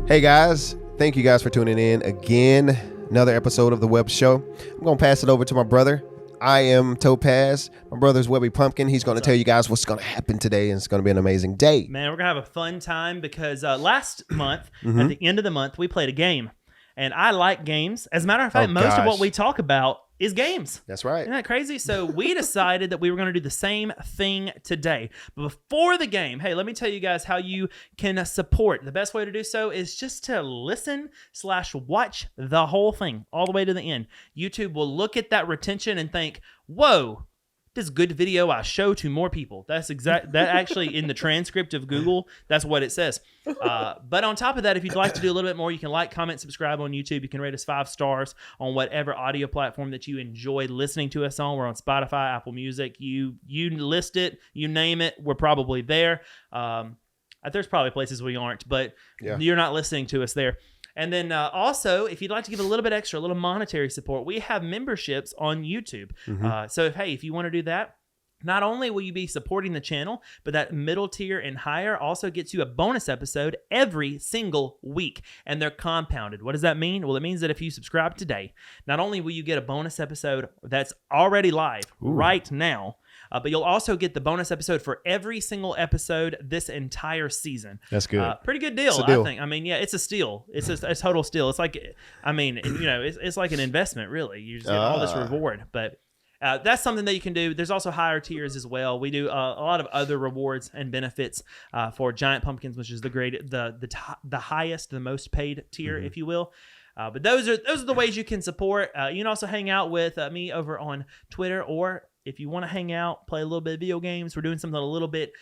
Hey guys, thank you guys for tuning in again. Another episode of the Webb Show. I'm going to pass it over to my brother. I am Topaz. My brother's Webby Pumpkin. He's going to tell you guys what's going to happen today, and it's going to be an amazing day. Man, we're going to have a fun time because last month, at the end of the month, we played a game. And I like games. As a matter of fact, most of what we talk about is games. That's right. Isn't that crazy? So we decided that we were going to do the same thing today. But before the game, hey, let me tell you guys how you can support. The best way to do so is just to listen/watch the whole thing all the way to the end. YouTube will look at that retention and think, whoa, this good video I show to more people. That's that actually in the transcript of Google, that's what it says. But on top of that, if you'd like to do a little bit more, you can like, comment, subscribe on YouTube. You can rate us 5 stars on whatever audio platform that you enjoy listening to us on. We're on Spotify, Apple Music. You list it, you name it, we're probably there. There's probably places we aren't, but you're not listening to us there. And then also, if you'd like to give a little bit extra, a little monetary support, we have memberships on YouTube. So if you want to do that, not only will you be supporting the channel, but that middle tier and higher also gets you a bonus episode every single week. And they're compounded. What does that mean? Well, it means that if you subscribe today, not only will you get a bonus episode that's already live right now, but you'll also get the bonus episode for every single episode this entire season. That's good. Pretty good deal, I think. I mean, yeah, it's a steal. It's a total steal. It's like, I mean, it's like an investment, really. You just get all this reward. But that's something that you can do. There's also higher tiers as well. We do a lot of other rewards and benefits for Giant Pumpkins, which is the highest, the most paid tier, if you will. But those are the ways you can support. You can also hang out with me over on Twitter, or if you want to hang out, play a little bit of video games. We're doing something a little bit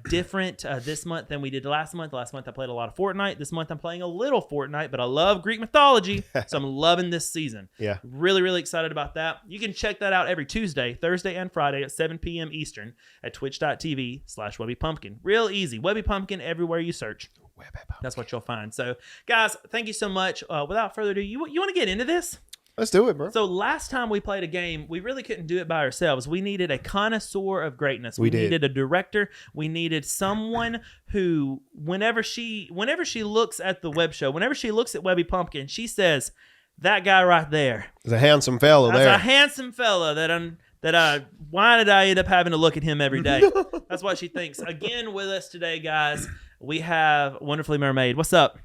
different this month than we did last month. Last month I played a lot of Fortnite. This month I'm playing a little Fortnite, but I love Greek mythology, so I'm loving this season. Yeah. Really, really excited about that. You can check that out every Tuesday, Thursday, and Friday at 7 p.m. Eastern at twitch.tv/WebbyPumpkin. Real easy. Webby Pumpkin everywhere you search. That's what you'll find. So, guys, thank you so much. Without further ado, you want to get into this? Let's do it, bro. So last time we played a game, we really couldn't do it by ourselves. We needed a connoisseur of greatness. We needed a director. We needed someone who, whenever she looks at the Webb Show, whenever she looks at Webby Pumpkin, she says, "That guy right there. There's a handsome fella there. That's a handsome fella why did I end up having to look at him every day?" That's what she thinks. Again, with us today, guys, we have Wonderfully Mermaid. What's up?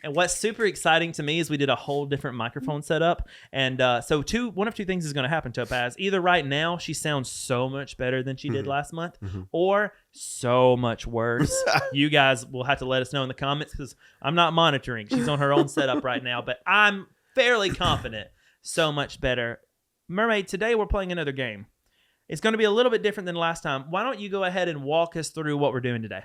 And what's super exciting to me is we did a whole different microphone setup. And so one of two things is going to happen, Topaz. Either right now, she sounds so much better than she did last month, or so much worse. You guys will have to let us know in the comments, because I'm not monitoring. She's on her own setup right now, but I'm fairly confident so much better. Mermaid, today we're playing another game. It's going to be a little bit different than last time. Why don't you go ahead and walk us through what we're doing today?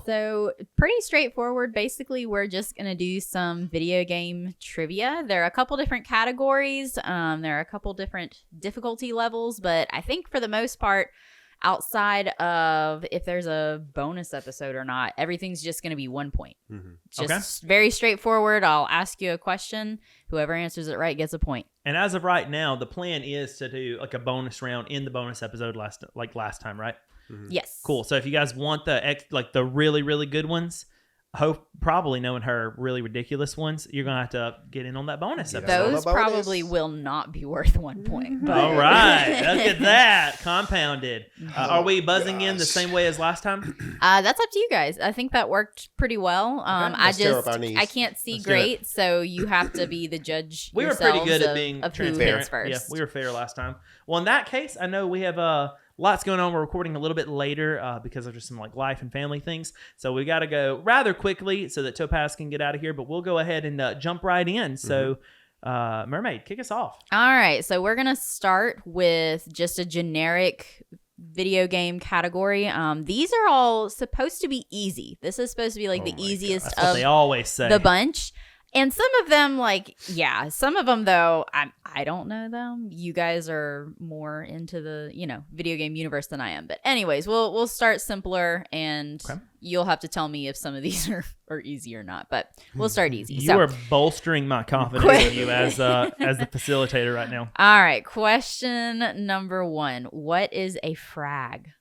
So pretty straightforward. Basically, we're just going to do some video game trivia. There are a couple different categories. There are a couple different difficulty levels, but I think for the most part, outside of if there's a bonus episode or not, everything's just going to be 1 point. Just very straightforward. I'll ask you a question. Whoever answers it right gets a point. And as of right now, the plan is to do like a bonus round in the bonus episode last time, right? Yes. Cool. So if you guys want the really, really good ones, probably knowing her really ridiculous ones, you're going to have to get in on that bonus episode. Those probably will not be worth 1 point. But. All right. Look at that. Compounded. Are we buzzing in the same way as last time? That's up to you guys. I think that worked pretty well. I can't see great, so you have to be the judge. We were pretty good at being transparent. First. Yeah, we were fair last time. Well, in that case, I know we have lots going on. We're recording a little bit later because of just some life and family things. So we got to go rather quickly so that Topaz can get out of here. But we'll go ahead and jump right in. So Mermaid, kick us off. All right. So we're going to start with just a generic video game category. These are all supposed to be easy. This is supposed to be the easiest That's what they always say. The bunch. And some of them, some of them, though, I don't know them. You guys are more into the, video game universe than I am. But anyways, we'll start simpler, and you'll have to tell me if some of these are easy or not. But we'll start easy. You are bolstering my confidence in you as the facilitator right now. All right. Question number 1. What is a frag?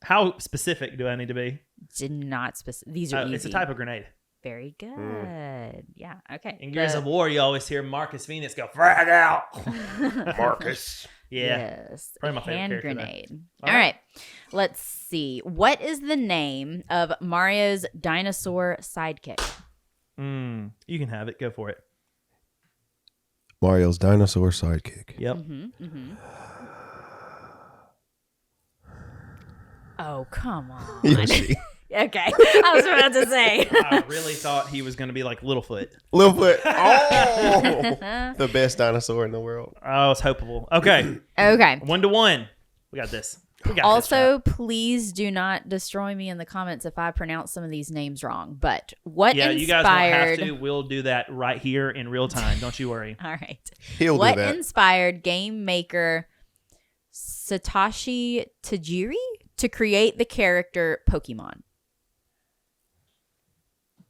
How specific do I need to be? Did not specific. These are easy. It's a type of grenade. Very good. Yeah. Okay. In Gears of War, you always hear Marcus Phoenix go, frag out. Marcus. Yeah. Yes. Probably my favorite hand character, though. grenade. All All right. right. Let's see. What is the name of Mario's dinosaur sidekick? You can have it. Go for it. Mario's dinosaur sidekick. Yep. Oh, come on. Yoshi. Okay. I was about to say. I really thought he was going to be like Littlefoot. Littlefoot. Oh, the best dinosaur in the world. Oh, it's hopeful. Okay. Okay. 1-1. We got this. We got Also, please do not destroy me in the comments if I pronounce some of these names wrong. But what this. Yeah, inspired... you guys won't have to. We'll do that right here in real time. Don't you worry. All right. He'll What do that. inspired game maker Satoshi Tajiri to create the character Pokemon?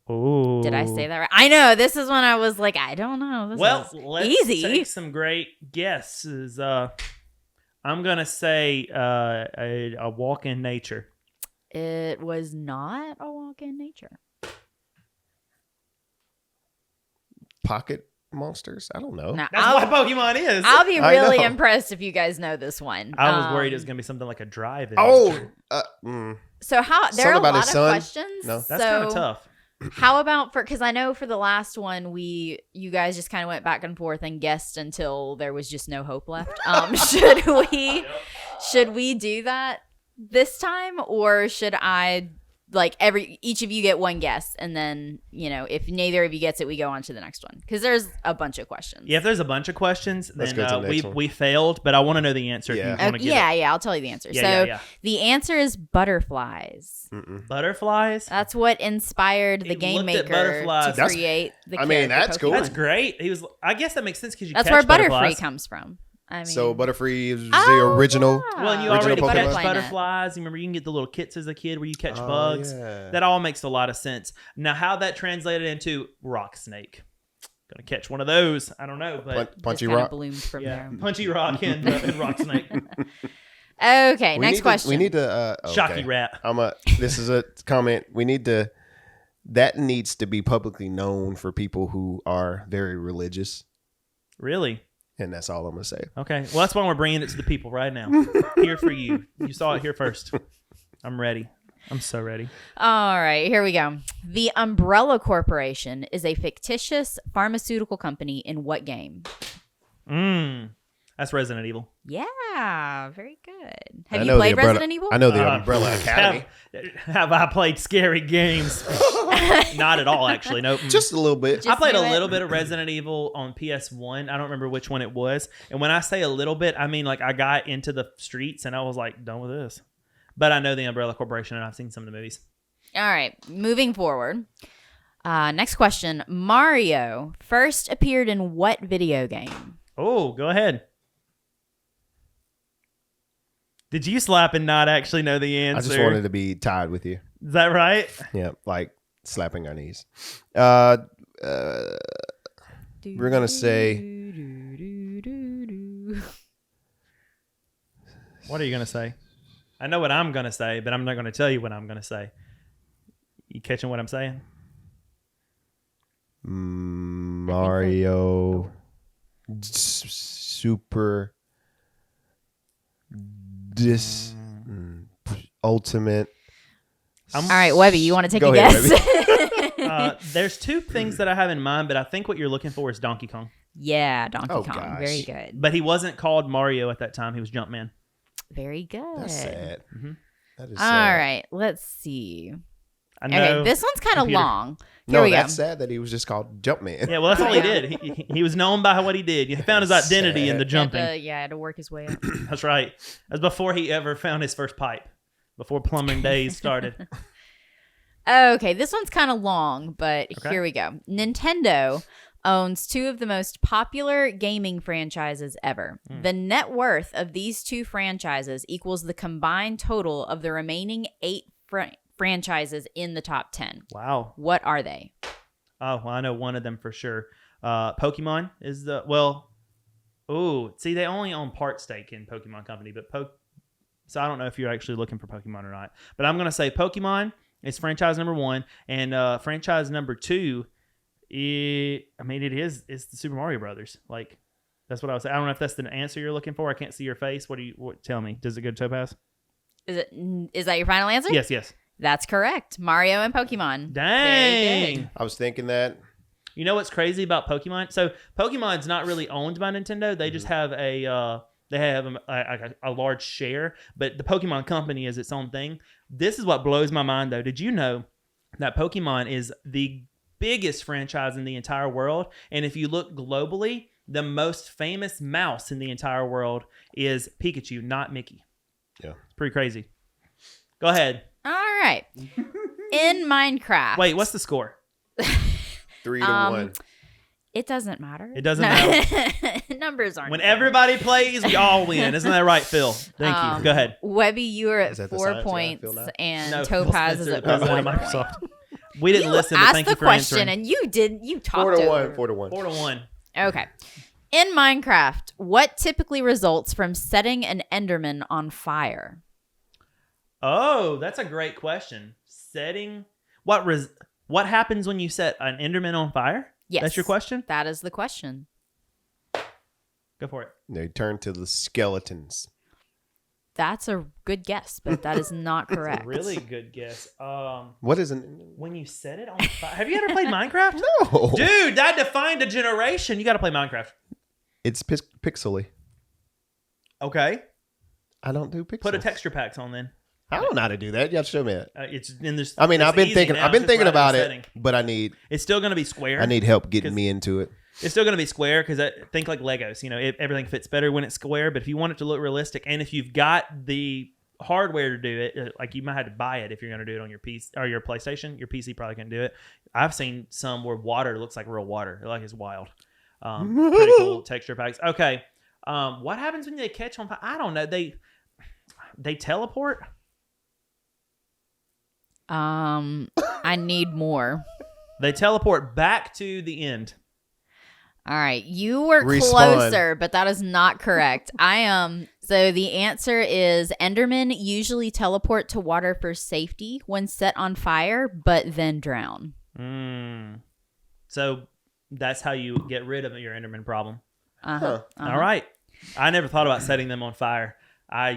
Ooh. Did I say that right? I know. This is when I was like, I don't know. This Well, is let's easy. take some great guesses. I'm going to say a walk in nature. It was not a walk in nature. Pocket monsters? I don't know. Now, That's what Pokemon is. I'll be I really know. impressed if you guys know this one. I was worried it was going to be something like a drive-in. Oh, So how there are Something a about lot his of son? questions. No. That's kind of tough. How about because I know for the last one you guys just kind of went back and forth and guessed until there was just no hope left. Should we do that this time, or should I each of you get one guess, and then if neither of you gets it, we go on to the next one because there's a bunch of questions. Yeah, if there's a bunch of questions, Let's then go to the next one. we failed, but I want to know the answer. Yeah. If you want to get Yeah, I'll tell you the answer. Yeah. The answer is butterflies. it. Butterflies. That's what inspired He the game looked at maker butterflies. to create the I mean, character that's cool. Pokemon. That's great. He was. I guess that makes sense because you That's catch where butterflies. Butterfree comes from. I mean, So Butterfree is Oh, the original. yeah. Well, and you Original already Pokemon? catch Butterfly net. butterflies. You remember you can get the little kits as a kid where you catch Oh, bugs. yeah. That all makes a lot of sense. Now, how that translated into rock snake? Gonna catch one of those. I don't know, but Punchy just kinda rock. bloomed from yeah, there. punchy rock and rock snake. Okay, We next need question. We need to. Okay. Shocky rat. This is a comment. We need to. That needs to be publicly known for people who are very religious, Really? and that's all I'm gonna say. Okay. Well, that's why we're bringing it to the people right now. Here for you. You saw it here first. I'm ready. I'm so ready. All right, here we go. The Umbrella Corporation is a fictitious pharmaceutical company in what game? That's Resident Evil. Yeah, very good. Have I you know the played Umbrella- Resident Evil? I know the Umbrella Academy. Have I played scary games? Not at all, actually. Nope. Just a little bit. Just I played a knew it. little bit of Resident Evil on PS1. I don't remember which one it was. And when I say a little bit, I mean like I got into the streets and I was like, done with this. But I know the Umbrella Corporation and I've seen some of the movies. All right, moving forward. Next question. Mario first appeared in what video game? Oh, go ahead. Did you slap and not actually know the answer? I just wanted to be tied with you. Is that right? Yeah, like slapping our knees. We're gonna say What are you going to say? I know what I'm going to say, but I'm not going to tell you what I'm going to say. You catching what I'm saying? Mario Super Ultimate. All right, Webby, you want to take Go a ahead, guess? There's two things that I have in mind, but I think what you're looking for is Donkey Kong. Yeah, Donkey Oh, Kong. gosh. Very good. But he wasn't called Mario at that time. He was Jumpman. Very good. That's sad. Mhm. That is All sad. right, let's see. I know. Okay, this one's kind of Computer. long. Here No, we go. that's sad that he was just called Jumpman. Yeah, well, that's all he did. He was known by what he did. He found his identity in the jumping. Had to work his way up. That's right. That's before he ever found his first pipe. Before plumbing days started. Okay, this one's kind of long, but Okay. here we go. Nintendo owns two of the most popular gaming franchises ever. The net worth of these two franchises equals the combined total of the remaining 8 franchises in the top 10. Wow. What are they? Oh, well, I know one of them for sure. Pokemon is the, well, oh, see, they only own part stake in Pokemon Company, but So I don't know if you're actually looking for Pokemon or not. But I'm going to say Pokemon is franchise number 1. And franchise number 2, it's the Super Mario Brothers. Like, that's what I was saying. I don't know if that's the answer you're looking for. I can't see your face. Tell me. Does it go to Topaz? Is that your final answer? Yes. That's correct. Mario and Pokemon. Dang. I was thinking that. You know what's crazy about Pokemon? So Pokemon's not really owned by Nintendo. They just have a large share, but the Pokemon Company is its own thing. This is what blows my mind, though. Did you know that Pokemon is the biggest franchise in the entire world? And if you look globally, the most famous mouse in the entire world is Pikachu, not Mickey. Yeah. It's pretty crazy. Go ahead. All right. In Minecraft. Wait, what's the score? 3-1. It doesn't matter. It doesn't matter. Numbers aren't. When everybody plays, we all win. Isn't that right, Phil? Thank you. Go ahead. Webby, you are Is at that the 4 science guy, points, Phil, now? and No, Topaz is Phil at Spencer, 1 president of point. Microsoft. We didn't listen, but asked thank the you for question, answering. and you talked 4-1. over. 4-1. 4-1. Okay. In Minecraft, what typically results from setting an Enderman on fire? Oh, that's a great question. What happens when you set an Enderman on fire? Yes. That's your question? That is the question. Go for it. They turn to the skeletons. That's a good guess, but that is not correct. Really good guess. What is an... When you set it on fire. Have you ever played Minecraft? No. Dude, that defined a generation. You got to play Minecraft. It's pixely. Okay. I don't do pixels. Put a texture packs on then. I don't know how to do that. You have to show me that. It's in this. I mean, it's I've been easy thinking. now. I've been Just thinking right in the about it, setting. but I need It's still going to be square. help getting 'Cause- me into it. It's still going to be square because I think like Legos. You know, everything fits better when it's square. But if you want it to look realistic, and if you've got the hardware to do it, like you might have to buy it if you're going to do it on your PC or your PlayStation. Your PC probably can't do it. I've seen some where water looks like real water. Like it's wild. Pretty cool texture packs. Okay. What happens when they catch on fire? I don't know. They teleport. I need more. They teleport back to the end. All right, you were Respawn. closer, but that is not correct. So the answer is Endermen usually teleport to water for safety when set on fire, but then drown. So that's how you get rid of your Enderman problem. Uh-huh. All right. I never thought about setting them on fire. I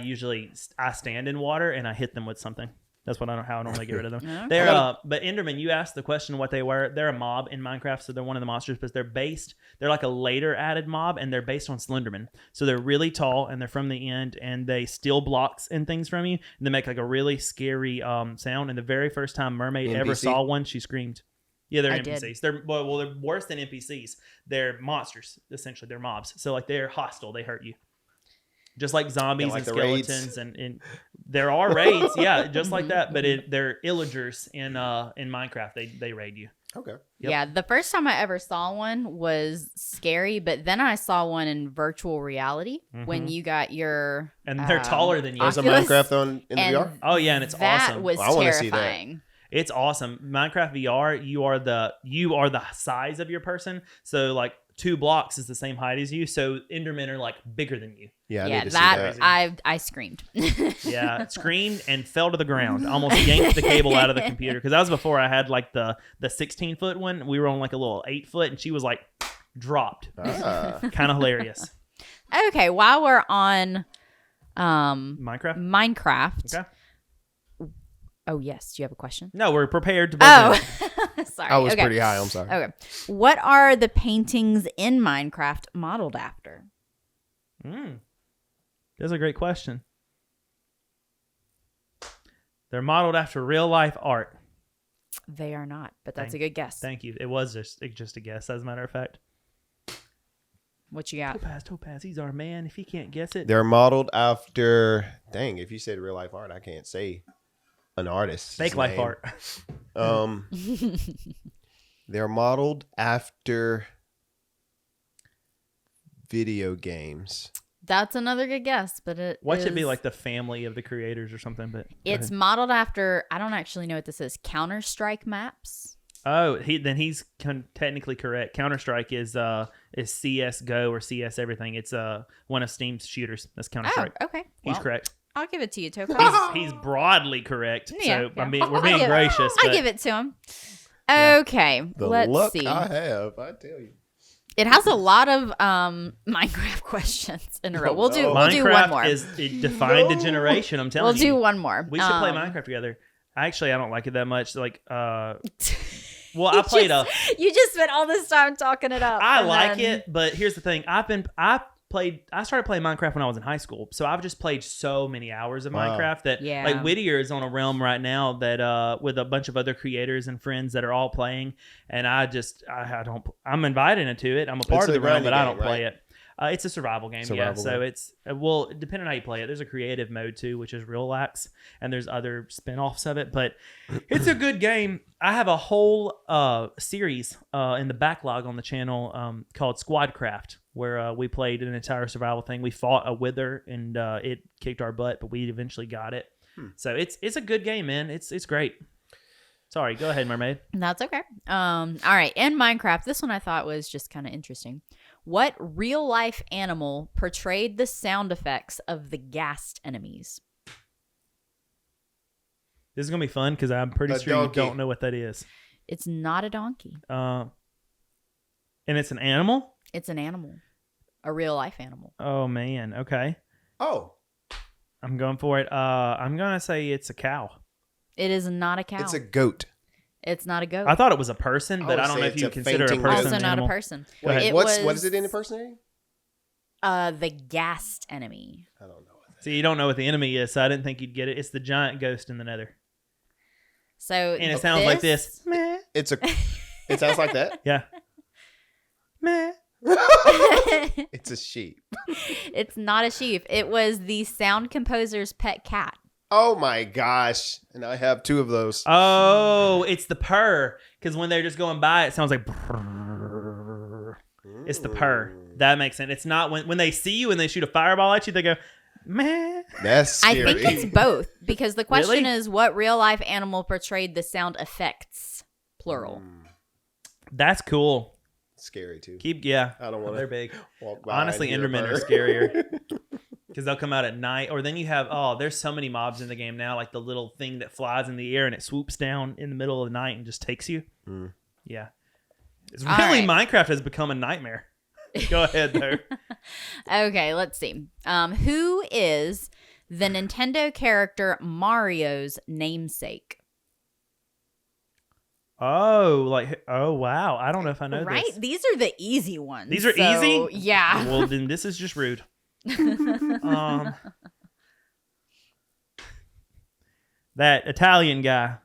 stand in water and I hit them with something. That's how I normally get rid of them. Okay. They're but Enderman, you asked the question what they were. They're a mob in Minecraft, so they're one of the monsters, but they're like a later added mob, and they're based on Slenderman. So they're really tall and they're from the end, and they steal blocks and things from you, and they make like a really scary sound. And the very first time Mermaid ever NPC? saw one, she screamed. Yeah, they're I NPCs. did. They're they're worse than NPCs. They're monsters, essentially. They're mobs. So like they're hostile. They hurt you. Just like zombies Yeah, like and the raids. skeletons, and there are raids, yeah, just like that. But they're illagers in Minecraft. They raid you. Okay. Yep. Yeah, the first time I ever saw one was scary, but then I saw one in virtual reality when you got your And they're taller than you. There's a Oculus, Minecraft in the and VR. Oh yeah, and it's that awesome. was I wanna see that. terrifying. It's awesome. Minecraft VR, you are the size of your person. So like 2 blocks is the same height as you. So Endermen are like bigger than you. Yeah, I Yeah, need to see that. I screamed. Yeah, screamed and fell to the ground. Almost yanked the cable out of the computer because that was before I had like the 16-foot one. We were on like a little 8-foot, and she was like dropped. Ah. Kind of hilarious. Okay, while we're on Minecraft. Minecraft. Okay. Oh yes, do you have a question? No, we're prepared to. Both in. Sorry. I was okay. pretty high. I'm sorry. Okay. What are the paintings in Minecraft modeled after? That's a great question. They're modeled after real life art. They are not, but that's a good guess. Thank you. It was just a guess, as a matter of fact. What you got? Topaz, he's our man. If he can't guess it, They're modeled after. Dang, if you said real life art, I can't say an artist. fake life art. They're modeled after video games. That's another good guess, but What should be like the family of the creators or something? But It's modeled after. I don't actually know what this is. Counter-Strike maps. oh, he's technically correct. Counter-Strike is CS GO or CS everything. It's one of Steam's shooters. That's Counter-Strike. Oh, okay. He's Well, correct. I'll give it to you, Topaz. He's broadly correct. Yeah, So yeah. we're being gracious. I'll but- give it to him. Yeah. Okay, The let's luck see. I have, I tell you. It has a lot of Minecraft questions in a row. Oh, We'll do no. we'll do one Minecraft more. it defined a generation. I'm telling We'll you. do one more. We should play Minecraft together. Actually, I don't like it that much. Like, well, I played You just spent all this time talking it up. I and like then- it, but here's the thing. I started playing Minecraft when I was in high school, so I've just played so many hours of Wow. Minecraft that Yeah. like Whittier is on a realm right now that with a bunch of other creators and friends that are all playing, and I'm invited into it. I'm a part It's of a the realm, but grinding I don't game, play right? it. It's a survival game, Survival yeah. So game. it's depending on how you play it. There's a creative mode too, which is real lax, and there's other spin-offs of it, but it's a good game. I have a whole series in the backlog on the channel called Squadcraft, where we played an entire survival thing. We fought a wither, and it kicked our butt, but we eventually got it. So it's a good game, man. It's great. Sorry, go ahead, Mermaid. That's okay. All right. In Minecraft, this one I thought was just kind of interesting. What real life animal portrayed the sound effects of the gassed enemies? This is gonna be fun because I'm pretty A sure donkey. you don't know what that is. It's not a donkey. And it's an animal. It's an animal. A real life animal. Oh man. Okay. Oh, I'm going for it. I'm gonna say it's a cow. It is not a cow. it's a goat. It's not a goat. I thought it was a person, but I I would don't say know if it's you a consider a fainting person. goat. also an not animal. a person. Go ahead. It What was, is it in impersonating? The gassed enemy. I don't know. What that See, you don't know what the enemy is, so I didn't think you'd get it. It's the giant ghost in the Nether, So and it sounds like this. Meh. It sounds like that. Yeah. Meh. It's a sheep. It's not a sheep. It was the sound composer's pet cat. Oh my gosh! And I have two of those. Oh, it's the purr. Because when they're just going by, it sounds like. It's the purr. That makes sense. It's not when they see you and they shoot a fireball at you, they go, meh. That's I scary. think it's both because the question Really? is what real life animal portrayed the sound effects, plural. That's cool. Scary too. Yeah. I don't want They're to big. walk by. Honestly, and hear a Endermen are bird. scarier. Because they'll come out at night. Or then you have, there's so many mobs in the game now, like the little thing that flies in the air and it swoops down in the middle of the night and just takes you. Mm. Yeah. It's All really, right. Minecraft has become a nightmare. Go ahead, though. Okay, let's see. Who is the Nintendo character Mario's namesake? Oh, wow. I don't know if I know Right? this. These are the easy ones. These are so, easy? Yeah. Well, then this is just rude. That Italian guy.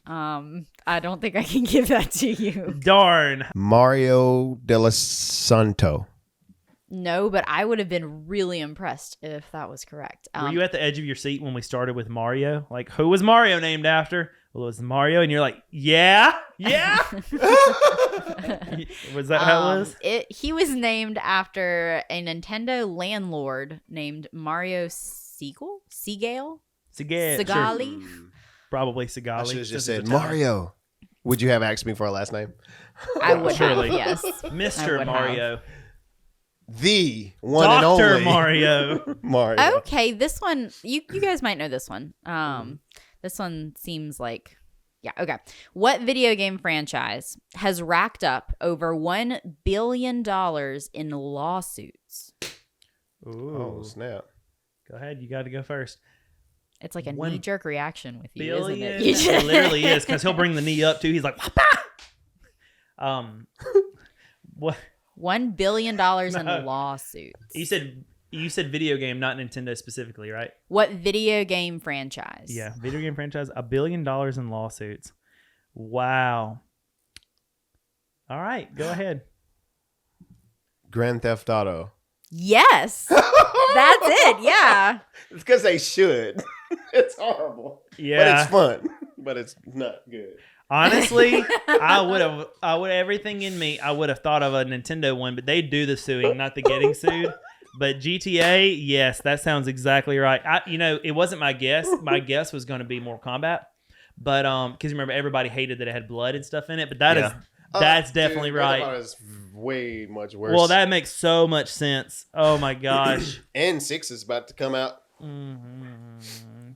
I don't think I can give that to you. Darn. Mario Della Santo. No, but I would have been really impressed if that was correct. Were you at the edge of your seat when we started with Mario? Like, who was Mario named after? Well, it was Mario. And you're like, yeah? Yeah? Was that how it was? He was named after a Nintendo landlord named Mario Segale? Sigali. Sigali? Probably I Sigali. should have just This is said Italian. Mario. Would you have asked me for a last name? I would Surely. have, yes. I Mr. would Mario. The one and Dr. only Mario. Mario. Okay, this one, you guys might know this one. This one seems like, yeah, okay. What video game franchise has racked up over $1 billion in lawsuits? Ooh. Oh snap! Go ahead. You got to go first. It's like a 1 knee-jerk reaction with you, Billion. isn't it? It literally is, because he'll bring the knee up too. He's like, Whapa! What? $1 billion No. in lawsuits. You said video game, not Nintendo specifically, right? What video game franchise? Yeah, video game franchise, $1 billion in lawsuits. Wow. All right, go ahead. Grand Theft Auto. Yes. That's it. Yeah. It's because they should. It's horrible. Yeah. But it's fun. But it's not good. Honestly, I would everything in me. I would have thought of a Nintendo one, but they do the suing, not the getting sued. But GTA, yes, that sounds exactly right. It wasn't my guess. My guess was going to be Mortal Kombat, but because remember everybody hated that it had blood and stuff in it. But that is That's definitely Grand right. Theft Auto is way much worse. Well, that makes so much sense. Oh my gosh. and 6 is about to come out.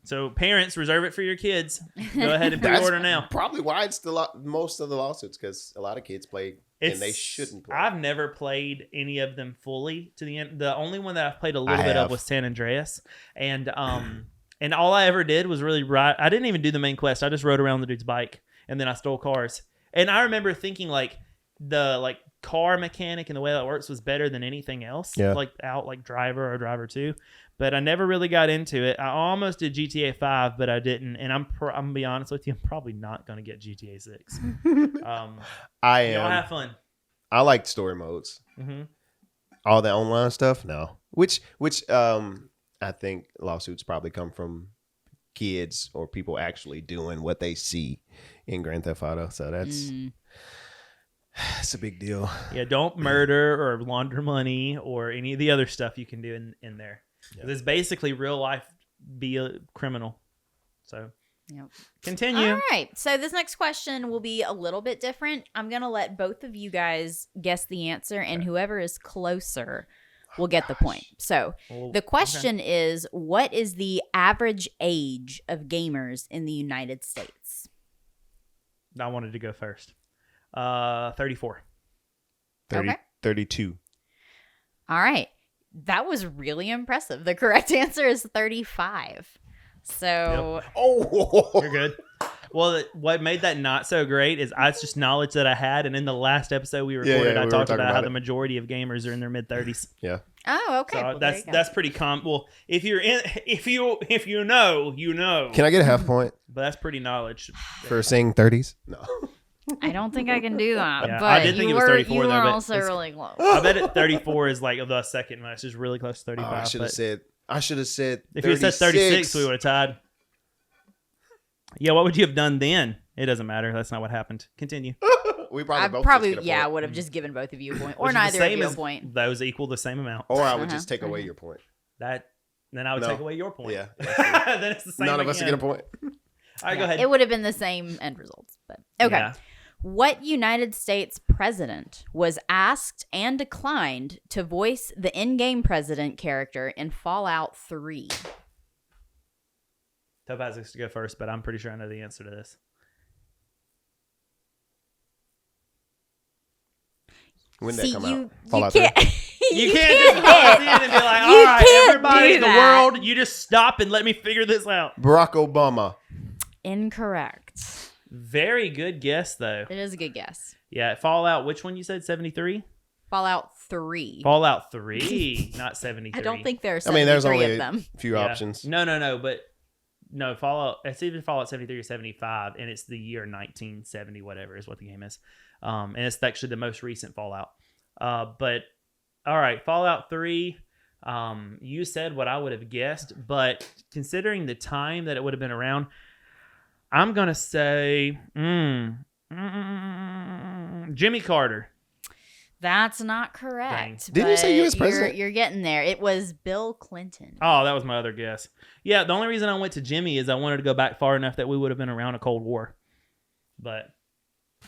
So parents, reserve it for your kids. Go ahead and That's pre-order now. Probably why it's most of the lawsuits, because a lot of kids play and they shouldn't play. I've never played any of them fully to the end. The only one that I've played a little bit have. of was San Andreas, and all I ever did was really ride. I didn't even do the main quest. I just rode around the dude's bike, and then I stole cars. And I remember thinking like the car mechanic and the way that works was better than anything else. Yeah. Like Driver or Driver 2. But I never really got into it. I almost did GTA 5, but I didn't. And I'm gonna be honest with you, I'm probably not gonna get GTA 6. I Y'all am. have fun. I like story modes. Mm-hmm. All the online stuff, no. Which I think lawsuits probably come from kids or people actually doing what they see in Grand Theft Auto. So that's a big deal. Yeah, don't murder or launder money or any of the other stuff you can do in there. Yeah. It's basically real life be a criminal. So Yep. continue. All right. So this next question will be a little bit different. I'm going to let both of you guys guess the answer, and whoever is closer will get the point. So Well, the question is, what is the average age of gamers in the United States? I wanted to go first. 34. 30, Okay. 32. All right. That was really impressive. The correct answer is 35. So Oh, You're good. Well, what made that not so great is it's just knowledge that I had, and in the last episode we recorded, we I were talked talking about how about the it. majority of gamers are in their mid 30s. yeah. Oh, okay. So Well, there you go. that's pretty common. Well, if you know, you know. Can I get a half point But that's pretty knowledge. for saying 30s? No. I don't think I can do that. Yeah, but I did think you it was were, 34 you though, were but also it's- really close. I bet it 34 is like the second most, is really close to 35. I should have but said. I should have said. if you had said 36, we would have tied. Yeah, what would you have done then? It doesn't matter. That's not what happened. Continue. We I probably both probably, just get a point. would have just given both of you a point, or Which is the neither of same you a as- point. Those equal the same amount. Or I would Uh-huh, just take away uh-huh. your point. Then I would No. take away your point. Yeah. Then it's the same. None of us again. get a point. All right, go ahead. It would have been the same end results, but okay. Yeah. What United States president was asked and declined to voice the in-game president character in Fallout 3? Topaz is to go first, but I'm pretty sure I know the answer to this. When did See, that come you, out? Fallout you can't. You can't just pause in and be like, You all right, can't everybody do in the that. world, you just stop and let me figure this out. Barack Obama. Incorrect. Very good guess, though. It is a good guess. Yeah, Fallout, which one you said, 73? Fallout 3. Fallout 3, not 73. I don't think there are I 73 mean, there's only of them. a few Yeah. options. No, but no, Fallout, it's either Fallout 73 or 75, and it's the year 1970, whatever is what the game is. And it's actually the most recent Fallout. But, all right, Fallout 3, you said what I would have guessed, but considering the time that it would have been around, I'm going to say Jimmy Carter. That's not correct. Didn't you say but US president? You're getting there. It was Bill Clinton. Oh, that was my other guess. Yeah, the only reason I went to Jimmy is I wanted to go back far enough that we would have been around a Cold War. But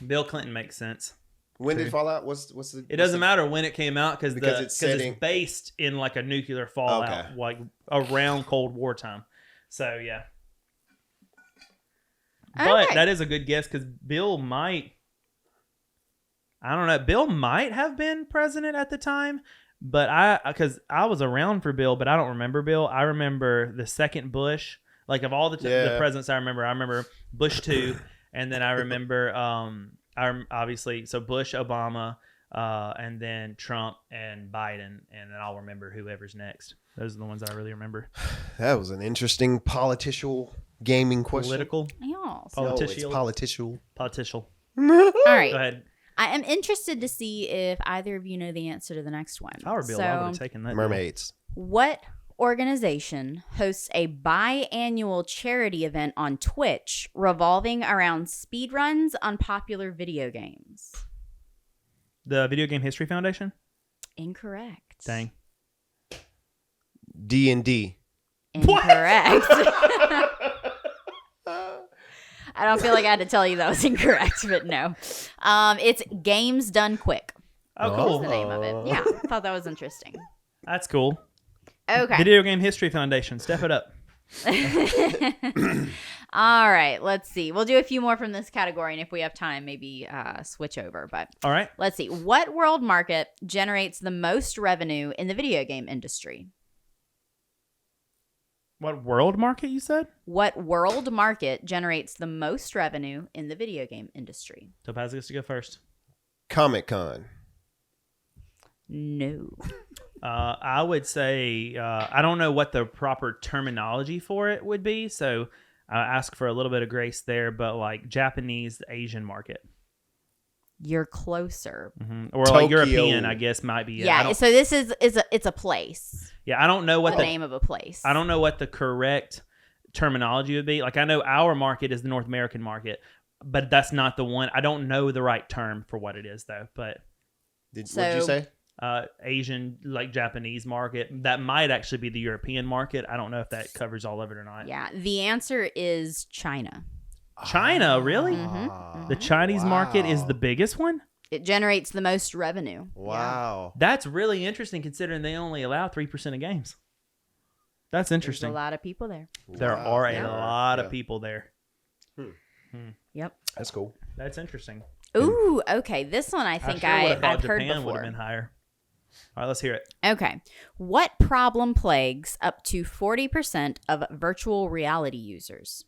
Bill Clinton makes sense. When True. did Fallout? What's the? It doesn't matter when it came out because Because it's it's setting- based in like a nuclear fallout, Okay. like around Cold War time. So yeah, but Okay. that is a good guess because Bill might. I don't know. Bill might have been president at the time, but because I was around for Bill, but I don't remember Bill. I remember the second Bush. Like of all the presidents I remember Bush 2, and then I remember obviously so Bush, Obama, and then Trump and Biden, and then I'll remember whoever's next. Those are the ones I really remember. That was an interesting political gaming question. Political, Yes. No, it's political, political. All right. Go ahead. I am interested to see if either of you know the answer to the next one. If I were Bill, I would have taken that. Mermaids. What organization hosts a biannual charity event on Twitch revolving around speedruns on popular video games? The Video Game History Foundation. Incorrect. Dang. D&D. Incorrect. I don't feel like I had to tell you that was incorrect, but no. It's Games Done Quick. Oh, That's cool. the name of it. Yeah, I thought that was interesting. That's cool. Okay. Video Game History Foundation, step it up. All right, let's see. We'll do a few more from this category, and if we have time, maybe switch over. But All right. let's see. What world market generates the most revenue in the video game industry? What world market you said? What world market generates the most revenue in the video game industry? Topaz gets to go first. Comic-Con. No. I would say I don't know what the proper terminology for it would be, so I ask for a little bit of grace there. But like Japanese, Asian market, You're closer. or like Tokyo. European, I guess might be. Yeah, so this is it's a place. I don't know what The name of a place. I don't know what the correct terminology would be. Like I know our market is the North American market, but that's not the one. I don't know the right term for what it is though. But What'd you say? Asian, like Japanese market, that might actually be the European market. I don't know if that covers all of it or not. Yeah, the answer is China. China, really? Mm-hmm. The Chinese market is the biggest one? It generates the most revenue. Wow. That's really interesting considering they only allow 3% of games. That's There's interesting. a lot of people there. There Wow. are Yeah. a lot Yeah. of people there. Yep. That's cool. That's interesting. Ooh, okay. This one I think sure would've thought I've heard Japan would before. have been higher. All right, let's hear it. Okay. What problem plagues up to 40% of virtual reality users?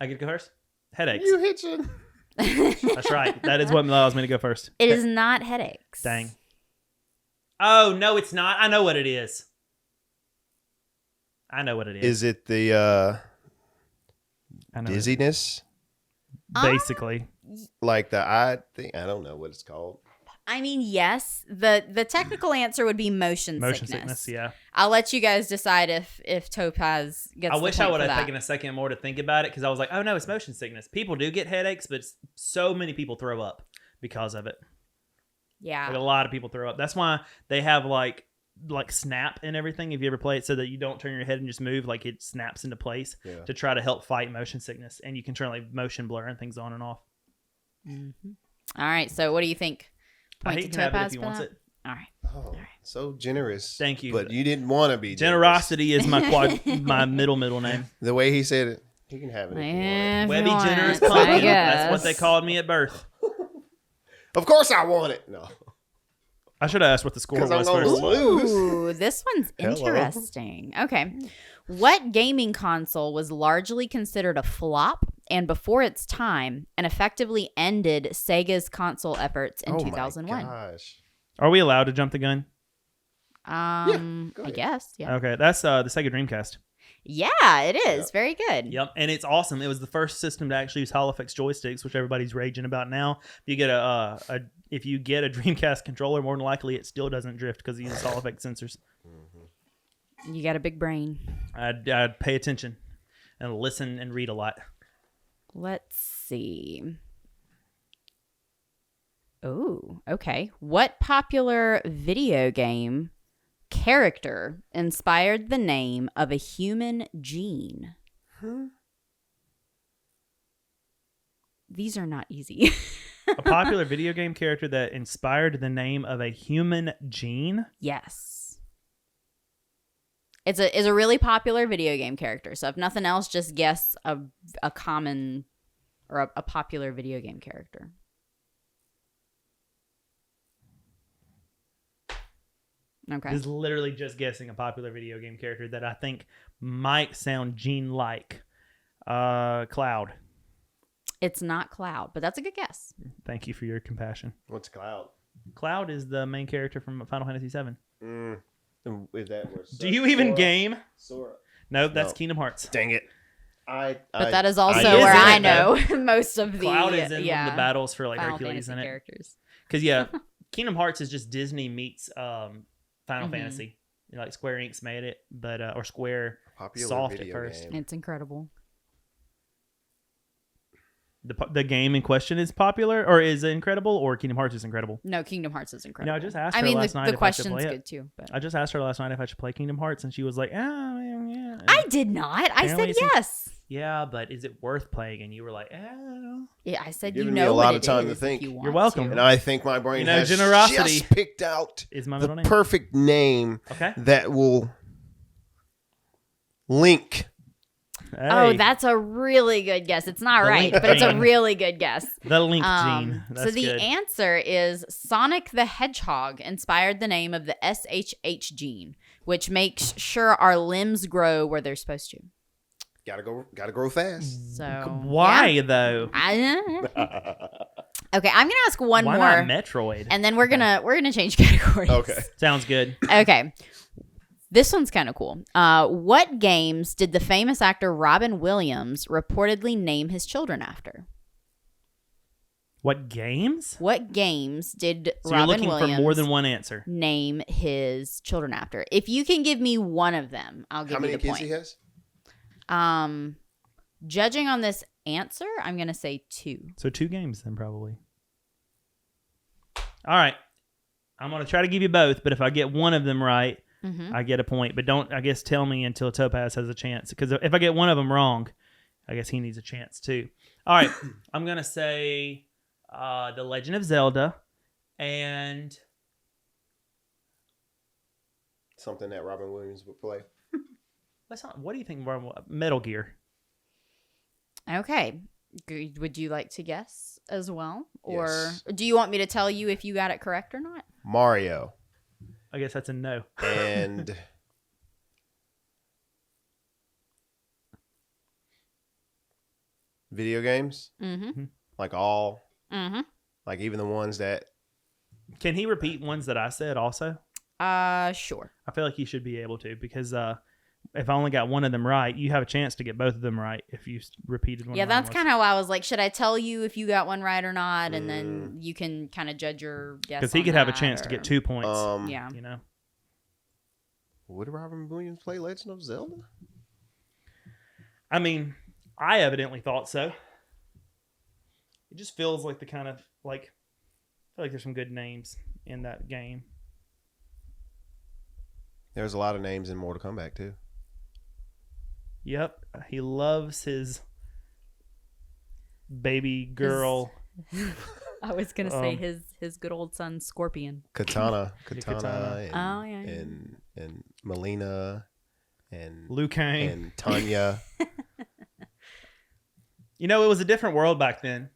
I get to go first? Headaches. You hitching? That's right. That is what allows me to go first. It is not headaches. Dang. Oh, no, it's not. I know what it is. I know what it is. Is it the I know dizziness? Basically. Like the eye thing? I don't know what it's called. I mean, yes. The technical answer would be motion Sickness, yeah. I'll let you guys decide if Topaz gets I the wish point I would for have that. taken a second more to think about it because I was like, oh no, it's motion sickness. People do get headaches, but so many people throw up because of it. Yeah. Like a lot of people throw up. That's why they have like snap and everything. If you ever play it, so that you don't turn your head and just move, like it snaps into place to try to help fight motion sickness. And you can turn like motion blur and things on and off. Mm-hmm. All right. So what do you think? Point He to can have it Topaz if he for wants that? it. All right. Oh, so generous. Thank you. But you didn't want to be Generosity is my my middle name. generous. The way he said it, he can have it. If If Webby you want, Generous I Pumpkin. guess. That's what they called me at birth. Of course I want it. No. I should have asked what the score 'Cause I'm was gonna first. lose. Ooh, this one's Hello. interesting. Okay. What gaming console was largely considered a flop and before its time and effectively ended Sega's console efforts in 2001? My gosh. Are we allowed to jump the gun? go I ahead. guess. Yeah. Okay, that's the Sega Dreamcast. Yeah, it is. Yep. Very good. Yep, and it's awesome. It was the first system to actually use Holophix joysticks, which everybody's raging about now. If you get a Dreamcast controller, more than likely it still doesn't drift because it uses Holophix sensors. You got a big brain. I'd pay attention and listen and read a lot. Let's see. Oh, okay. What popular video game character inspired the name of a human gene? These are not easy. A popular video game character that inspired the name of a human gene. Yes. It's a really popular video game character. So if nothing else, just guess a common or a popular video game character. Okay. Is literally just guessing a popular video game character that I think might sound gene-like. Cloud. It's not Cloud, but that's a good guess. Thank you for your compassion. What's Cloud? Cloud is the main character from Final Fantasy VII. If that was Do you even Sora. game? Sora. No, that's No. Kingdom Hearts. Dang it. But that is also is where in I it, know most of the Cloud is in the battles for like Final Hercules Fantasy in it. characters. Because Kingdom Hearts is just Disney meets Final Mhm. Fantasy. Like Square Enix made it, but or Square Popular soft at video first. game. It's incredible. The game in question is popular, or is incredible, or Kingdom Hearts is incredible. No, Kingdom Hearts is incredible. I just asked I her mean, last night the if I should question's play it. good too. But I just asked her last night if I should play Kingdom Hearts, and she was like, "Ah, yeah." I did not. I Apparently said it's yes. Yeah, but is it worth playing? And you were like, Yeah, I said You're you giving me know a lot what of it time to is if think. you You're want welcome. to. And I think my brain You know, has generosity just picked out is my the middle name. perfect name Okay. that will link. Oh, Hey, that's a really good guess. It's not The right, link but it's a gene. really good guess. the link gene. So That's the good. answer is Sonic the Hedgehog inspired the name of the SHH gene, which makes sure our limbs grow where they're supposed to. Gotta grow fast. So Why though? Okay, I'm gonna ask one Why more, not Metroid? and then we're gonna change categories. Okay. Sounds good. Okay. This one's kind of cool. What games did the famous actor Robin Williams reportedly name his children after? What games? What games did So you're Robin looking Williams for more than one answer. name his children after? If you can give me one of them, I'll give How you many the kids point. he has? Judging on this answer, I'm gonna say 2. So 2 games then probably. All right. I'm going to try to give you both, but if I get one of them right, Mm-hmm. I get a point. But don't, I guess, tell me until Topaz has a chance. Because if I get one of them wrong, I guess he needs a chance too. All right. I'm going to say The Legend of Zelda and Something that Robin Williams would play. what do you think? Metal Gear. Okay. Would you like to guess as well, or Yes. do you want me to tell you if you got it correct or not? Mario I guess that's a no. and video games, Mm-hmm. like all, Mm-hmm. like even the ones that. Can he repeat ones that I said also? Sure. I feel like he should be able to because if I only got one of them right, you have a chance to get both of them right if you repeated one. Yeah, that's kind of why I was like, should I tell you if you got one right or not, and then you can kind of judge your guess. because he on could have a that, chance to or- get 2 points. Yeah. You know, Would Robin Williams play Legend of Zelda? I mean, I evidently thought so. It just feels like the kind of like I feel like there's some good names in that game. There's a lot of names in Mortal Kombat too. Yep, he loves his baby girl. I was gonna say Um, his good old son Scorpion. Katana, Katana. and, Oh, yeah. and Melina, and Liu Kang. and Tanya. You know, it was a different world back then.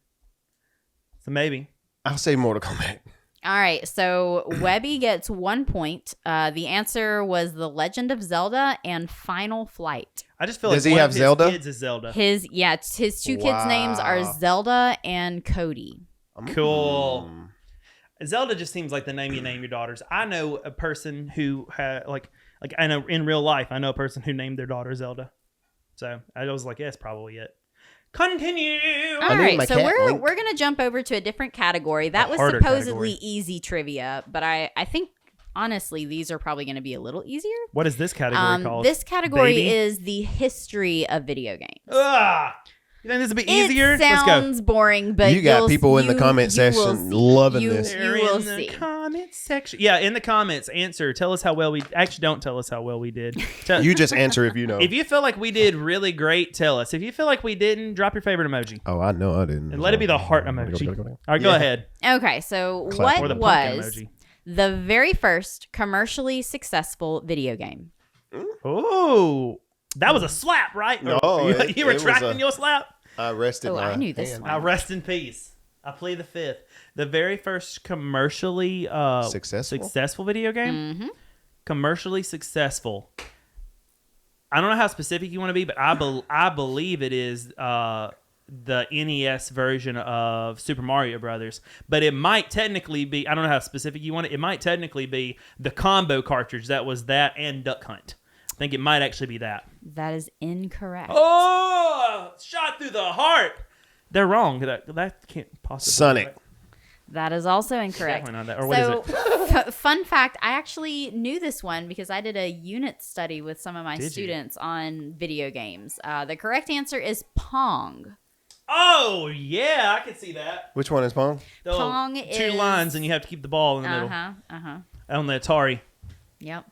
So maybe. I'll say Mortal Kombat. All right, so Webby gets 1 point. The answer was The Legend of Zelda and Final Flight. I just feel Does like he one have of his Zelda? kids is Zelda. His 2 kids' names are Wow. Zelda and Cody. Cool. Mm. Zelda just seems like the name you name your daughters. I know a person who had like I know in real life I know a person who named their daughter Zelda. So I was like, yes, probably it. Continue. All named right, my so cat we're Link. we're gonna jump over to a different category. That A was harder supposedly category. easy trivia, but I think honestly these are probably gonna be a little easier. What is this category called? This category Baby? is the history of video games. Ah! You think this would be easier? It Let's go. sounds boring, but You got you'll- people in the comment you will section see. loving You- this. They're will in the see. comment section. Yeah, in the comments, answer. Tell us how well we actually don't tell us how well we did. Tell, You just answer if you know. if you feel like we did really great, tell us. If you feel like we didn't, drop your favorite emoji. Oh, I know I didn't. And let it be the heart emoji. All right, go Yeah. ahead. Okay, so Clap. Or the what pumpkin was emoji. the very first commercially successful video game? Oh, that was a slap, right? No, Or you it was retracting a- your slap? I rested Oh, my I knew this hand. one. Now rest in peace. I plead the fifth. The very first commercially successful video game. Mm-hmm. Commercially successful. I don't know how specific you want to be, but I believe it is the NES version of Super Mario Brothers. But it might technically be, I don't know how specific you want it. It might technically be the combo cartridge that was that and Duck Hunt. I think it might actually be that. That is incorrect. Oh, shot through the heart. They're wrong. That can't possibly Sonic. be right. That is also incorrect. Definitely not that. Or what is So, it? fun fact, I actually knew this one because I did a unit study with some of my Did you? students on video games. The correct answer is Pong. Oh, yeah, I can see that. Which one is Pong? The Pong two is- lines and you have to keep the ball in the middle Uh-huh. on the Atari. Yep.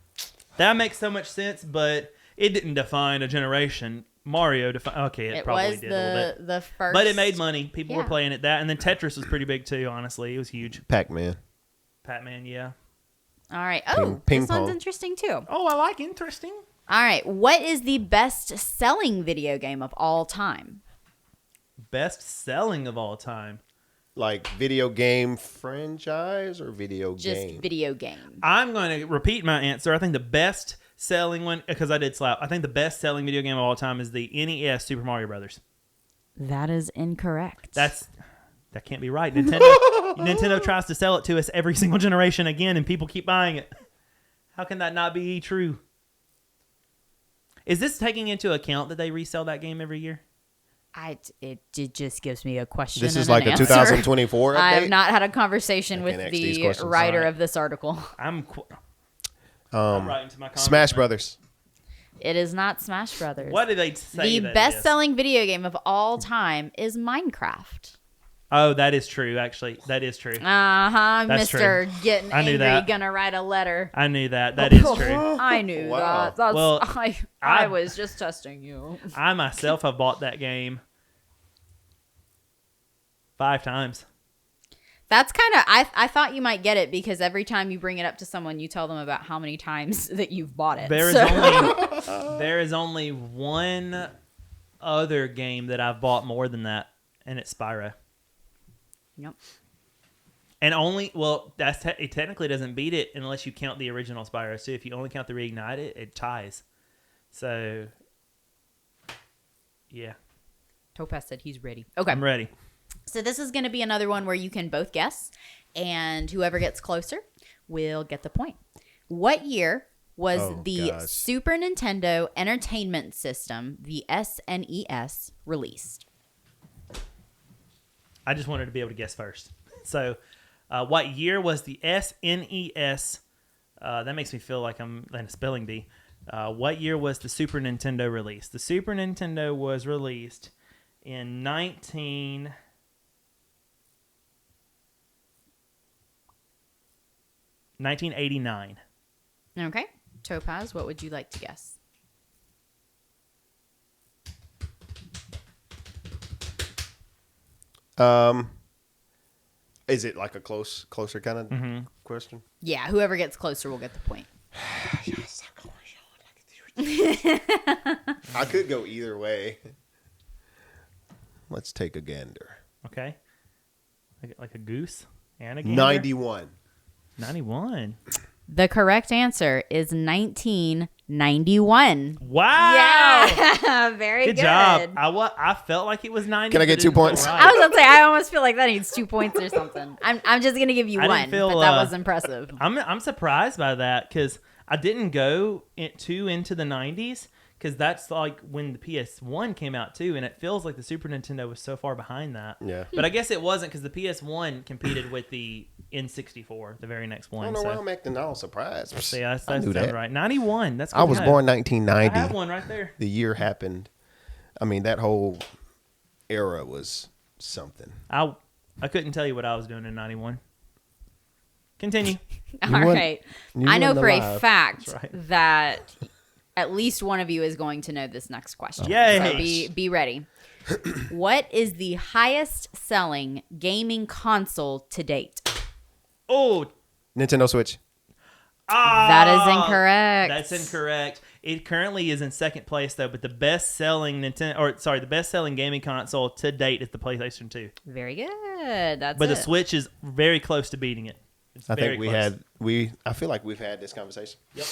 That makes so much sense, but it didn't define a generation. Mario defined. Okay, it probably was did a little bit. the first, But it made money. People were Yeah. playing it. That and then Tetris was pretty big too. Honestly, it was huge. Pac-Man. Pac-Man, yeah. All right. Oh, Ping this one's pong. interesting too. Oh, I like interesting. All right. What is the best-selling video game of all time? Best selling of all time. Like video game franchise or video Just game? video game. I'm going to repeat my answer. I think the best selling one, because I did slap. I think the best selling video game of all time is the NES Super Mario Brothers. That is incorrect. That can't be right. Nintendo tries to sell it to us every single generation again, and people keep buying it. How can that not be true? Is this taking into account that they resell that game every year? It just gives me a question. This is and like an a answer. 2024 update. I have not had a conversation I with can't ask these the questions. writer Sorry. of this article. I'm writing to my comments. Smash Brothers. It is not Smash Brothers. What do they say? The that it is? best-selling video game of all time is Minecraft. Oh, that is true. Actually, that is true. That's Mister true. Getting I knew angry, that. gonna write a letter. I knew that. That is true. I knew Wow. that. That's, Well, I I- was just testing you. I myself have bought that game 5 times. That's kind of I thought you might get it because every time you bring it up to someone, you tell them about how many times that you've bought it. There is So- there is only one other game that I've bought more than that, and it's Spyro. Yep. And it technically doesn't beat it unless you count the original Spyro. So if you only count the Reignite, it ties. So, yeah, Topaz said he's ready. Okay. I'm ready. So this is going to be another one where you can both guess, and whoever gets closer will get the point. What year was Oh, the gosh. Super Nintendo Entertainment System, the SNES, released? I just wanted to be able to guess first. So, what year was the SNES? That makes me feel like I'm in a spelling bee. What year was the Super Nintendo released? The Super Nintendo was released in 1989. Okay. Topaz, what would you like to guess? Is it like a closer kind of question? Yeah, whoever gets closer will get the point. I could go either way. Let's take a gander. Okay. Like a goose and a gander? 91. 91. The correct answer is 1991. Wow. Yeah, very good. Good job. I felt like it was 90. Can I but get it 2 didn't feel points? right. I was gonna say I almost feel like that needs 2 points or something. I'm just gonna give you I didn't one, feel, but that was impressive. I'm surprised by that because I didn't go too into the 90s because that's like when the PS1 came out too, and it feels like the Super Nintendo was so far behind that. Yeah. But I guess it wasn't because the PS1 competed with the N64, the very next I one. don't know So, why I'm acting all surprised. see, that's I knew sounds that. right. 91. That's good I was to know. born I have 1990. one right there. The year happened. I mean, that whole era was something. I couldn't tell you what I was doing in 91. Continue. All You weren't- right. you I know weren't for a alive. fact That's right. that at least one of you is going to know this next question. Yay. So be ready. What is the highest selling gaming console to date? Oh, Nintendo Switch. That is incorrect. That's incorrect. It currently is in second place though, but the best-selling the best-selling gaming console to date is the PlayStation 2. Very good. That's But it. the Switch is very close to beating it. It's I very think close. I feel like we've had this conversation. Yep.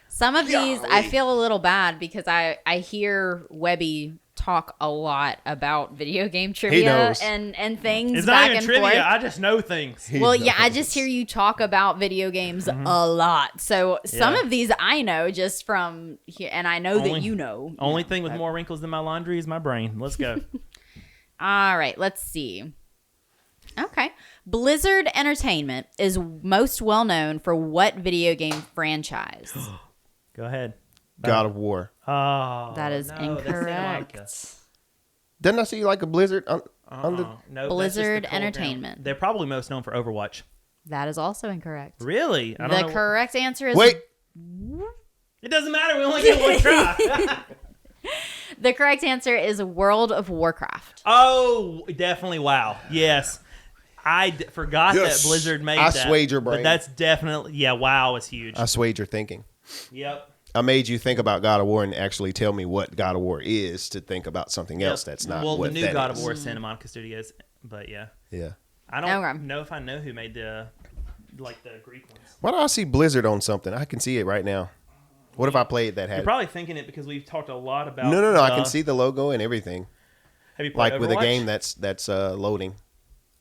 Some of these I Golly. feel a little bad because I hear Webby talk a lot about video game trivia knows. and things It's back not even and trivia. forth. I just know things. He Well, yeah, I knows. just hear you talk about video games a lot. So some Yeah. of these I know just from here, and I know Only- that you know. Only thing with more wrinkles than my laundry is my brain. Let's go. All right, let's see. Okay. Blizzard Entertainment is most well known for what video game franchise? Go ahead. God of War. Oh, That is no, that's Santa incorrect. Monica. Didn't I see like a Blizzard on the? No, that's just Blizzard the cool down. Entertainment. They're probably most known for Overwatch. That is also incorrect. Really? I don't The know. correct answer is Wait, It doesn't matter. We only get one try. The correct answer is World of Warcraft. Oh, definitely WoW. Yes. I forgot Yes. that Blizzard made I that. swayed your brain. But that's definitely, WoW is huge. I swayed your thinking. Yep. I made you think about God of War and actually tell me what God of War is to think about something else that's not Well, what the new that God is. of War is Santa Monica Studios. But yeah. Yeah. I don't Okay. know if I know who made the Greek ones. Why do I see Blizzard on something? I can see it right now. What if I played that? You're probably thinking it because we've talked a lot about. No. I can see the logo and everything. Have you played Like Overwatch? with a game that's loading,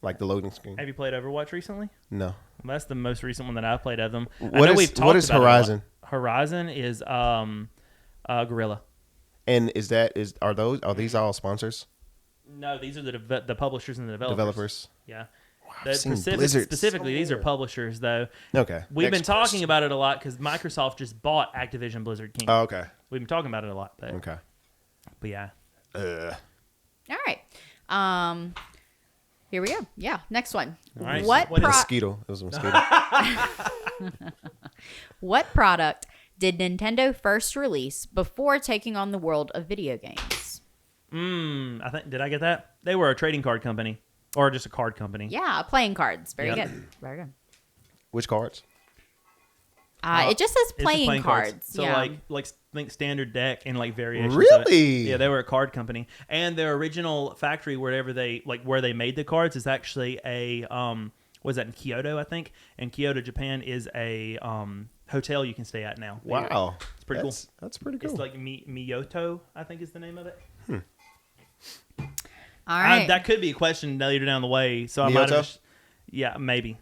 like the loading screen. Have you played Overwatch recently? No. Well, that's the most recent one that I've played of them. I What know is- we've talked what is about it a lot. Horizon? Horizon is Gorilla. And are these all sponsors? No, these are the publishers and the developers. Developers. Yeah. I've seen Blizzard Specifically, these are somewhere. publishers, though. Okay. We've been Next talking question. about it a lot because Microsoft just bought Activision Blizzard King. Oh, okay. We've been talking about it a lot, but Okay. yeah. All right. Here we go. Yeah, next one. All right. What What is- Mosquito. It was a mosquito. What product did Nintendo first release before taking on the world of video games? I think did I get that? They were a trading card company or just a card company. Yeah, playing cards. Very Yep. good. Very good. Which cards? It just says It's just playing cards. So yeah. like think standard deck and like variations. Of it. Really? Yeah, they were a card company, and their original factory, where they made the cards, is actually a was that in Kyoto, I think, and Kyoto, Japan, is a hotel you can stay at now. Wow. It's pretty cool. That's pretty cool. It's like Miyoto, I think is the name of it. All right. That could be a question later down the way, so I might Miyoto? have. Yeah, maybe,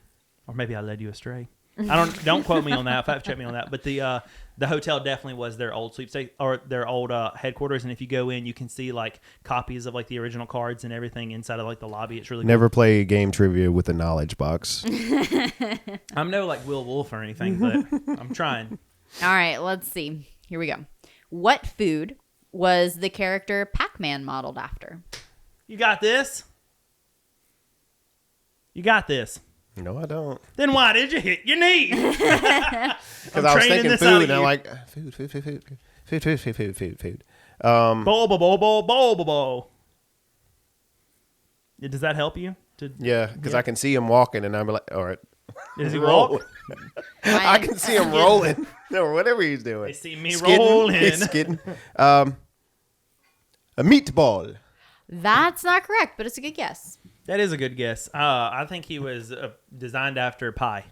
or maybe I led you astray. I don't quote me on that. Fact check me on that. But the hotel definitely was their old sweepstakes or their old headquarters. And if you go in, you can see like copies of like the original cards and everything inside of like the lobby. It's really Never play game trivia with a knowledge box. cool. I'm no like Will Wolf or anything, but I'm trying. All right, let's see. Here we go. What food was the character Pac-Man modeled after? You got this. You got this. No, I don't. Then why did you hit your knee? Because I was training thinking this food, out of and I'm you. like, food. Bo. Does that help you? Yeah, because I can see him walking, and I'm like, all right. Does he Rolling. walk? I can see him rolling, or whatever he's doing. They see me Skidding. rolling. He's skidding. A meatball. That's not correct, but it's a good guess. That is a good guess. I think he was designed after pie.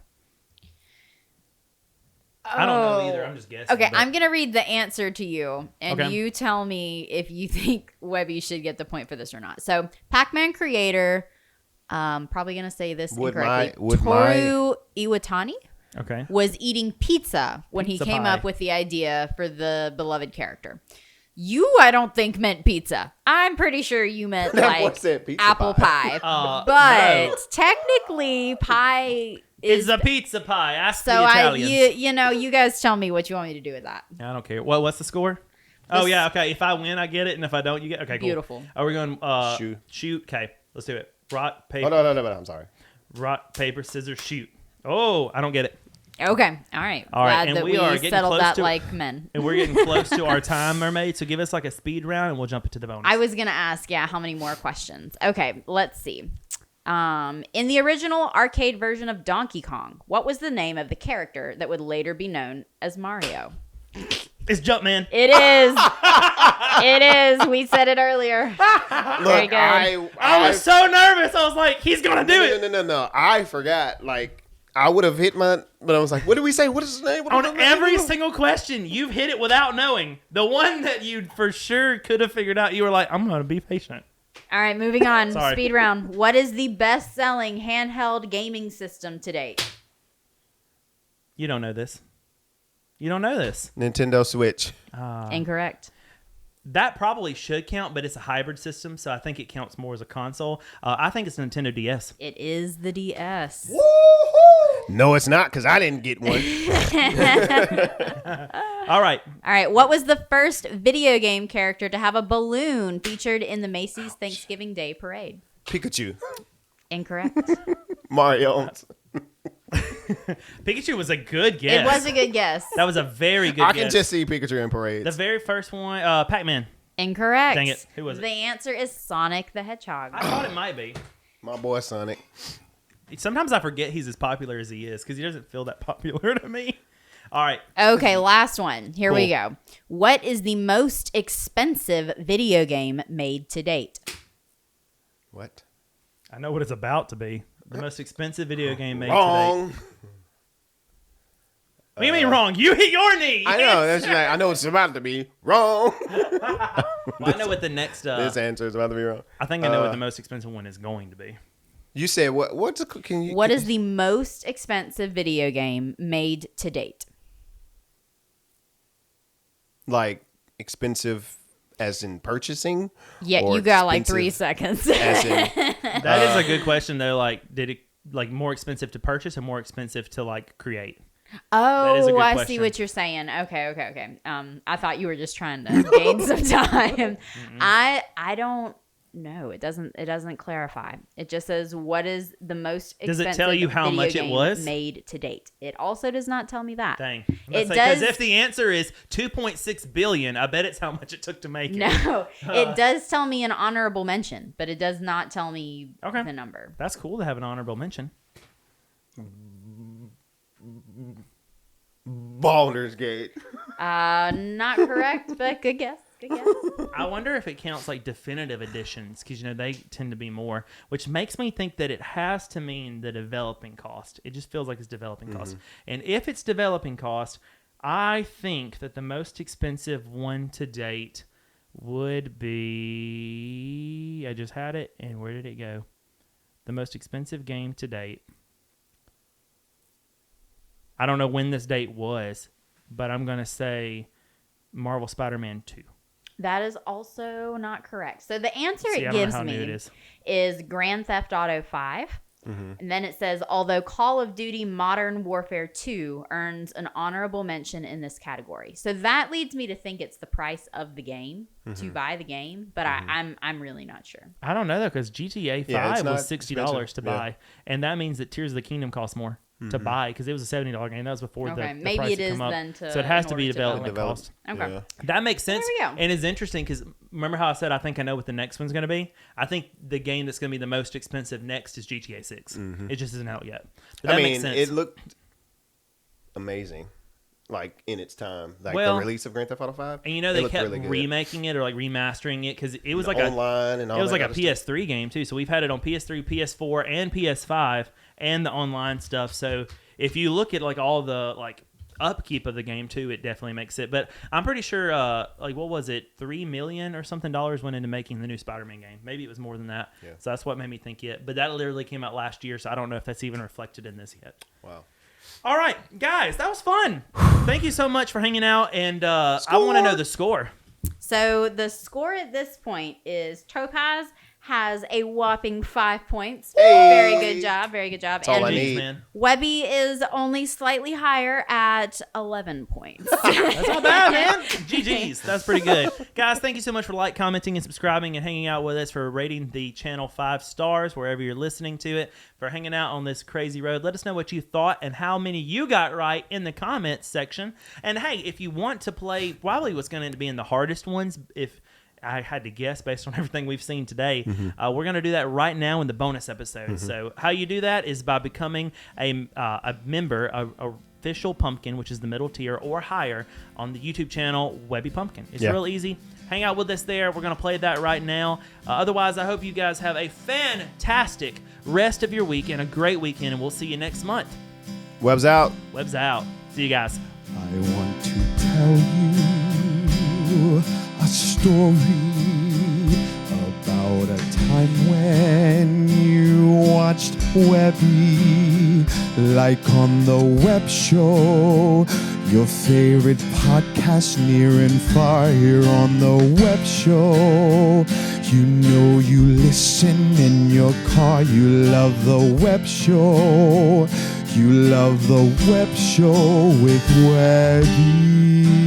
I don't know either. I'm just guessing. Okay, but- I'm going to read the answer to you, and Okay. you tell me if you think Webby should get the point for this or not. So, Pac-Man creator, probably going to say this incorrectly, Toru Iwatani Okay. was eating pizza when Pizza he came pie. up with the idea for the beloved character. You, I don't think, meant pizza. I'm pretty sure you meant like What's that, pizza apple pie. But no. technically, pie It's is a pizza pie. Ask so the Italians. you guys tell me what you want me to do with that. I don't care. Well, what's the score? Oh This- yeah. Okay. If I win, I get it, and if I don't, you get. Okay. Cool. Beautiful. Are we going? Shoot. Shoot. Okay. Let's do it. Rock Oh, paper. no, I'm sorry. Rock paper scissors shoot. Oh, I don't get it. Okay, all right. All right, Glad and that we are getting settled close that to- like men. And we're getting close to our time, mermaid. So give us like a speed round, and we'll jump into the bonus. I was gonna ask, how many more questions? Okay, let's see. In the original arcade version of Donkey Kong, what was the name of the character that would later be known as Mario? It's Jumpman. It is. It is. We said it earlier. Very Look, good. I was so nervous. I was like, he's gonna do it. No. I forgot. Like, I would have hit mine, but I was like, what did we say? What is his name? What is On his name? every single question, you've hit it without knowing. The one that you for sure could have figured out, you were like, I'm gonna be patient. All right, moving on. Sorry. Speed round. What is the best-selling handheld gaming system to date? You don't know this. You don't know this. Nintendo Switch. Incorrect. That probably should count, but it's a hybrid system, so I think it counts more as a console. I think it's Nintendo DS. It is the DS. No, it's not, because I didn't get one. All right. All right. What was the first video game character to have a balloon featured in the Macy's Thanksgiving Day Parade? Pikachu. Incorrect. Mario. Pikachu was a good guess. It was a good guess. That was a very good I guess. can just see Pikachu in parades. The very first one, Pac-Man. Incorrect. Dang it. Who was it? The answer is Sonic the Hedgehog. I thought it might be. My boy Sonic. Sometimes I forget he's as popular as he is because he doesn't feel that popular to me. All right. Okay, last one. Here we Cool. go. What is the most expensive video game made to date? What? I know what it's about to be. The most expensive video game made Wrong. today. What do you mean wrong? You hit your knee. I know. That's right. I know it's about to be wrong. Well, I know what the next. This answer is about to be wrong. I think I know what the most expensive one is going to be. You said what? What's a, can you? What is the most expensive video game made to date? like expensive as in purchasing? Yeah, Or you got like 3 expensive seconds. As in, That is a good question though. Like, did it like more expensive to purchase or more expensive to like create? That is a Oh, good I question. see what you're saying. Okay. I thought you were just trying to gain some time. I don't know. It doesn't clarify. It just says what is the most Does expensive it tell you how video much it game was? made to date. It also does not tell me that. Dang. It Because does- if the answer is 2.6 billion, I bet it's how much it took to make it. No, it does tell me an honorable mention, but it does not tell me Okay. the number. That's cool to have an honorable mention. Baldur's Gate. Not correct, but good guess. Good guess. I wonder if it counts like definitive editions because they tend to be more, which makes me think that it has to mean the developing cost. It just feels like it's developing cost. And if it's developing cost, I think that the most expensive one to date would be. I just had it, and where did it go? The most expensive game to date. I don't know when this date was, but I'm going to say Marvel Spider-Man 2. That is also not correct. So the answer See, I it don't know gives how new me it is Grand Theft Auto 5. And then it says, although Call of Duty Modern Warfare 2 earns an honorable mention in this category. So that leads me to think it's the price of the game to buy the game, but I'm really not sure. I don't know though, because GTA 5 Yeah, it's not was $60 to expensive. buy, and that means that Tears of the Kingdom costs more to buy because it was a $70 game. That was before Okay, the maybe price it had is come up. then to- So it has in to be order to development develop. cost. Okay. Yeah. That makes sense, There we go. and it's interesting because remember how I said I think I know what the next one's going to be. I think the game that's going to be the most expensive next is GTA 6. It just isn't out yet. But that I makes mean, sense. it looked amazing, like in its time, like Well, the release of Grand Theft Auto 5. and it they looked kept really good. remaking it or like remastering it because it was like online and all it was that like a kind of stuff. PS3 game too. So we've had it on PS3, PS4, and PS5, and the online stuff. So if you look at like all the like upkeep of the game too, it definitely makes it. But I'm pretty sure like what was it, $3 million or something went into making the new Spider-Man game. Maybe it was more than that. Yeah. So that's what made me think it. But that literally came out last year, so I don't know if that's even reflected in this yet. Wow. All right, guys, that was fun. Thank you so much for hanging out, and I want to know the score. So the score at this point is Topaz has a whopping 5 points. Hey. Very good job. Very good job. That's all I And need. Man. Webby is only slightly higher at 11 points. That's not bad, man. GG's. That's pretty good. Guys, thank you so much for commenting, and subscribing and hanging out with us, for rating the channel 5 stars wherever you're listening to it, for hanging out on this crazy road. Let us know what you thought and how many you got right in the comments section. And hey, if you want to play probably what's going to be in the hardest ones, if I had to guess based on everything we've seen today, we're going to do that right now in the bonus episode. So how you do that is by becoming a member, a official pumpkin, which is the middle tier or higher on the YouTube channel Webby Pumpkin. It's real easy. Hang out with us there. We're going to play that right now. Otherwise, I hope you guys have a fantastic rest of your week and a great weekend, and we'll see you next month. Webb's out. Webb's out. See you guys. I want to tell you a story about a time when you watched Webby, like on the Webb Show. Your favorite podcast near and far here on the Webb Show. You know you listen in your car. You love the Webb Show. You love the Webb Show with Webby.